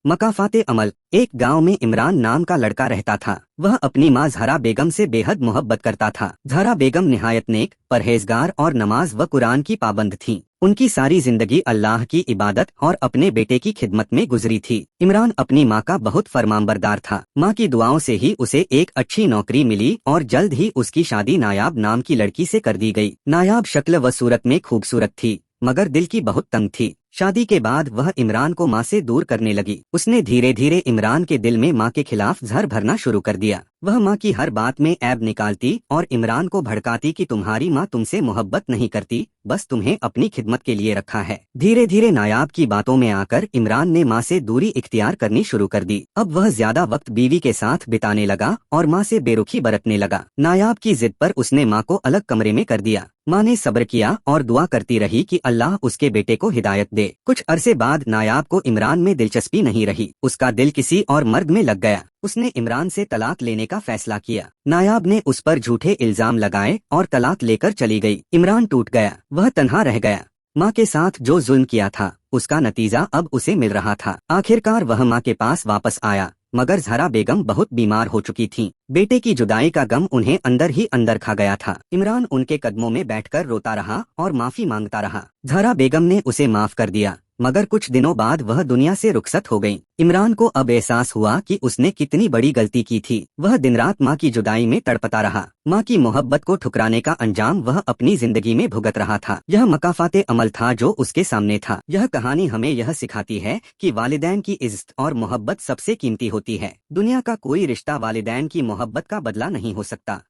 मकाफाते अमल। एक गांव में इमरान नाम का लड़का रहता था। वह अपनी माँ जहरा बेगम से बेहद मोहब्बत करता था। जहरा बेगम निहायत नेक, परहेजगार और नमाज व कुरान की पाबंद थीं। उनकी सारी जिंदगी अल्लाह की इबादत और अपने बेटे की खिदमत में गुजरी थी। इमरान अपनी माँ का बहुत फरमानबरदार था। माँ की दुआओं से ही उसे एक अच्छी नौकरी मिली और जल्द ही उसकी शादी नायाब नाम की लड़की से कर दी गई। नायाब शक्ल व सूरत में खूबसूरत थी, मगर दिल की बहुत तंग थी। शादी के बाद वह इमरान को माँ से दूर करने लगी। उसने धीरे धीरे इमरान के दिल में माँ के खिलाफ जहर भरना शुरू कर दिया। वह माँ की हर बात में ऐब निकालती और इमरान को भड़काती कि तुम्हारी माँ तुमसे मोहब्बत नहीं करती, बस तुम्हें अपनी खिदमत के लिए रखा है। धीरे धीरे नायाब की बातों में आकर इमरान ने माँ से दूरी इख्तियार करनी शुरू कर दी। अब वह ज्यादा वक्त बीवी के साथ बिताने लगा और माँ से बेरुखी बरतने लगा। नायाब की जिद पर उसने माँ को अलग कमरे में कर दिया। माँ ने सब्र किया और दुआ करती रही कि अल्लाह उसके बेटे को हिदायत दे। कुछ अरसे बाद नायाब को इमरान में दिलचस्पी नहीं रही। उसका दिल किसी और मर्द में लग गया। उसने इमरान से तलाक लेने का फैसला किया। नायाब ने उस पर झूठे इल्जाम लगाए और तलाक लेकर चली गई। इमरान टूट गया, वह तन्हा रह गया। माँ के साथ जो जुल्म किया था उसका नतीजा अब उसे मिल रहा था। आखिरकार वह माँ के पास वापस आया, मगर जहरा बेगम बहुत बीमार हो चुकी थीं। बेटे की जुदाई का गम उन्हें अंदर ही अंदर खा गया था। इमरान उनके कदमों में बैठकर रोता रहा और माफी मांगता रहा। जहरा बेगम ने उसे माफ कर दिया, मगर कुछ दिनों बाद वह दुनिया से रुखसत हो गईं। इमरान को अब एहसास हुआ कि उसने कितनी बड़ी गलती की थी। वह दिन रात माँ की जुदाई में तड़पता रहा। माँ की मोहब्बत को ठुकराने का अंजाम वह अपनी जिंदगी में भुगत रहा था। यह मकाफाते अमल था जो उसके सामने था। यह कहानी हमें यह सिखाती है कि वालिदैन की इज्जत और मोहब्बत सबसे कीमती होती है। दुनिया का कोई रिश्ता वालिदैन की मोहब्बत का बदला नहीं हो सकता।